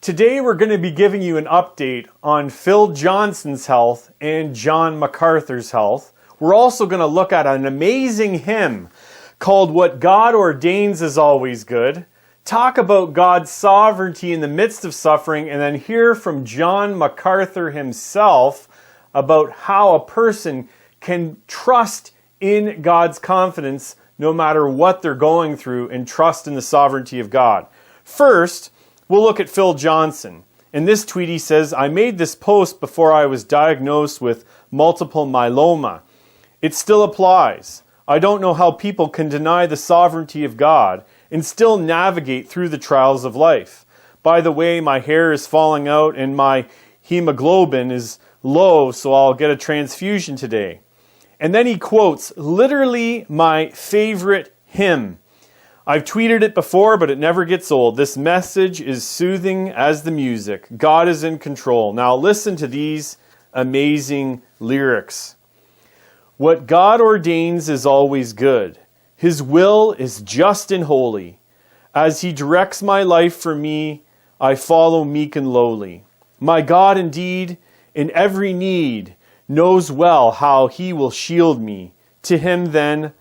Today we're going to be giving you an update on Phil Johnson's health and John MacArthur's health. We're also going to look at an amazing hymn called What God Ordains is Always Good, talk about God's sovereignty in the midst of suffering, and then hear from John MacArthur himself about how a person can trust in God's confidence no matter what they're going through and trust in the sovereignty of God. First, we'll look at Phil Johnson. In this tweet he says, "I made this post before I was diagnosed with multiple myeloma. It still applies. I don't know how people can deny the sovereignty of God and still navigate through the trials of life. By the way, my hair is falling out and my hemoglobin is low, so I'll get a transfusion today." And then he quotes literally my favorite hymn. I've tweeted it before, but it never gets old. This message is soothing as the music. God is in control. Now listen to these amazing lyrics. What God ordains is always good. His will is just and holy. As he directs my life for me, I follow meek and lowly. My God indeed, in every need, knows well how he will shield me. To him then,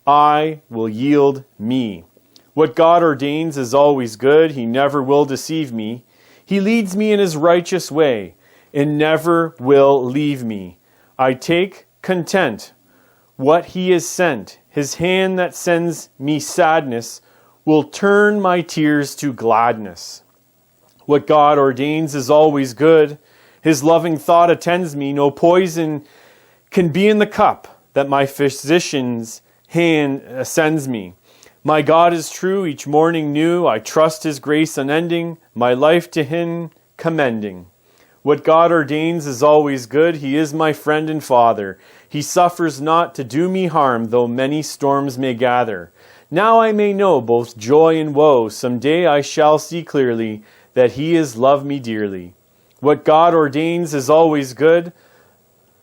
I will yield me. What God ordains is always good. He never will deceive me. He leads me in his righteous way and never will leave me. I take content what he has sent. His hand that sends me sadness will turn my tears to gladness. What God ordains is always good. His loving thought attends me. No poison can be in the cup that my physician's hand sends me. My God is true, each morning new. I trust his grace unending, my life to him commending. What God ordains is always good. He is my friend and father. He suffers not to do me harm, though many storms may gather. Now I may know both joy and woe. Someday I shall see clearly that he has loved me dearly. What God ordains is always good.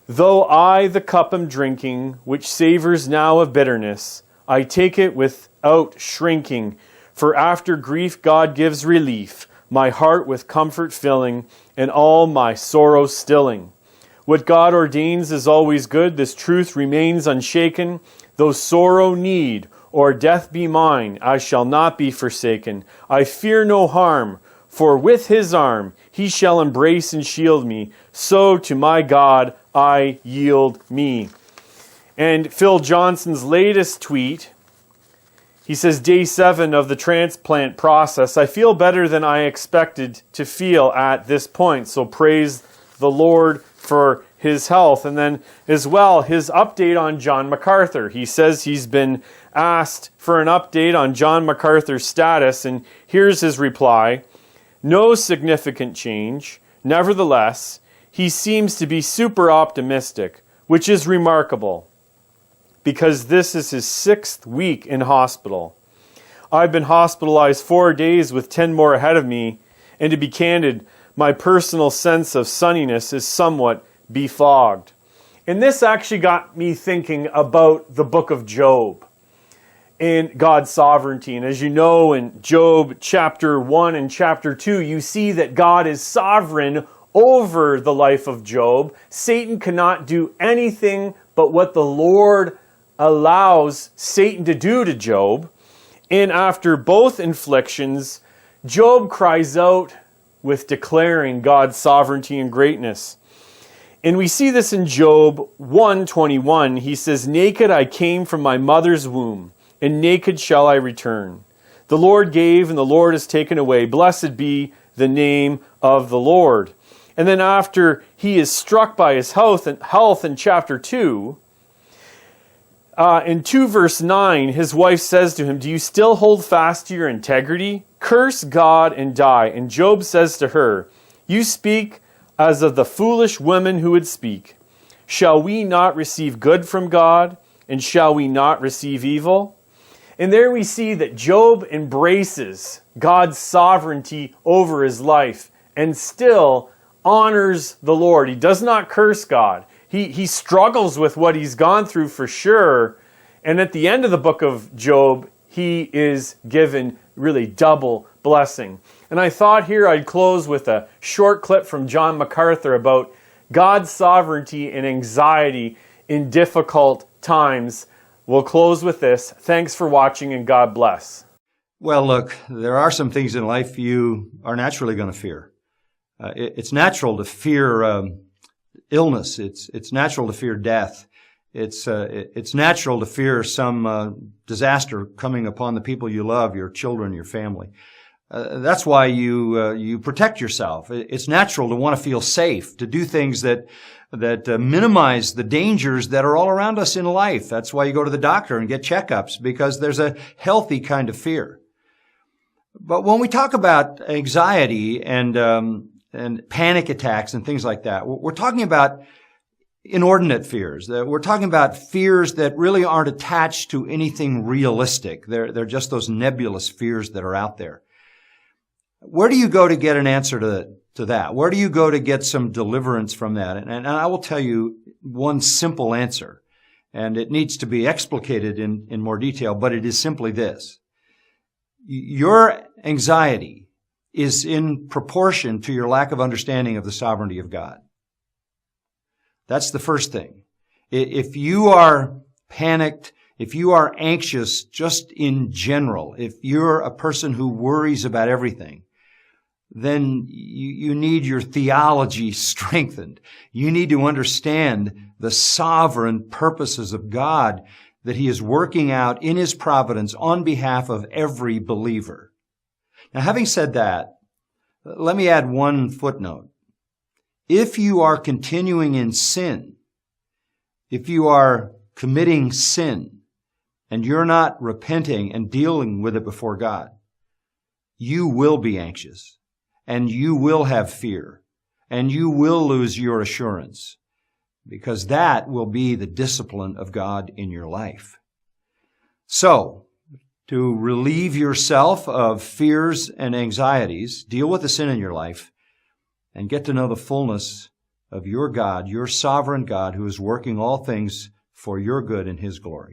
Though I the cup am drinking, which savors now of bitterness, I take it without shrinking. For after grief God gives relief, my heart with comfort filling, and all my sorrow stilling. What God ordains is always good. This truth remains unshaken. Though sorrow, need, or death be mine, I shall not be forsaken. I fear no harm, for with his arm he shall embrace and shield me. So to my God I yield me. And Phil Johnson's latest tweet, he says, day 7 of the transplant process. I feel better than I expected to feel at this point. So praise the Lord for his health. And then as well, his update on John MacArthur. He says he's been asked for an update on John MacArthur's status. And here's his reply. No significant change. Nevertheless, he seems to be super optimistic, which is remarkable because this is his 6th week in hospital. I've been hospitalized 4 days with 10 more ahead of me, and to be candid, my personal sense of sunniness is somewhat befogged. And this actually got me thinking about the book of Job and God's sovereignty. And as you know, in Job chapter 1 and chapter 2, you see that God is sovereign over the life of Job. Satan cannot do anything but what the Lord allows Satan to do to Job. And after both inflictions, Job cries out with declaring God's sovereignty and greatness. And we see this in Job 1:21. He says, naked I came from my mother's womb, and naked shall I return. The Lord gave, and the Lord has taken away. Blessed be the name of the Lord. And then after he is struck by his health in chapter 2, in 2 verse 9, his wife says to him, do you still hold fast to your integrity? Curse God and die. And Job says to her, you speak as of the foolish women who would speak. Shall we not receive good from God? And shall we not receive evil? And there we see that Job embraces God's sovereignty over his life and still honors the Lord. He does not curse God. He struggles with what he's gone through for sure. And at the end of the book of Job, he is given really double blessing. And I thought here I'd close with a short clip from John MacArthur about God's sovereignty and anxiety in difficult times. We'll close with this. Thanks for watching, and God bless. Well, look, there are some things in life you are naturally going to fear. It's natural to fear illness. It's natural to fear death. It's natural to fear some disaster coming upon the people you love, your children, your family. That's why you protect yourself. It's natural to want to feel safe, to do things that minimize the dangers that are all around us in life. That's why you go to the doctor and get checkups, because there's a healthy kind of fear. But when we talk about anxiety and panic attacks and things like that, we're talking about inordinate fears. We're talking about fears that really aren't attached to anything realistic. They're just those nebulous fears that are out there. Where do you go to get an answer to that? Where do you go to get some deliverance from that? And I will tell you one simple answer, and it needs to be explicated in more detail, but it is simply this. Your anxiety is in proportion to your lack of understanding of the sovereignty of God. That's the first thing. If you are panicked, if you are anxious just in general, if you're a person who worries about everything, then you need your theology strengthened. You need to understand the sovereign purposes of God that He is working out in His providence on behalf of every believer. Now, having said that, let me add one footnote. If you are continuing in sin, if you are committing sin, and you're not repenting and dealing with it before God, you will be anxious, and you will have fear, and you will lose your assurance, because that will be the discipline of God in your life. So, to relieve yourself of fears and anxieties, deal with the sin in your life, and get to know the fullness of your God, your sovereign God, who is working all things for your good and His glory.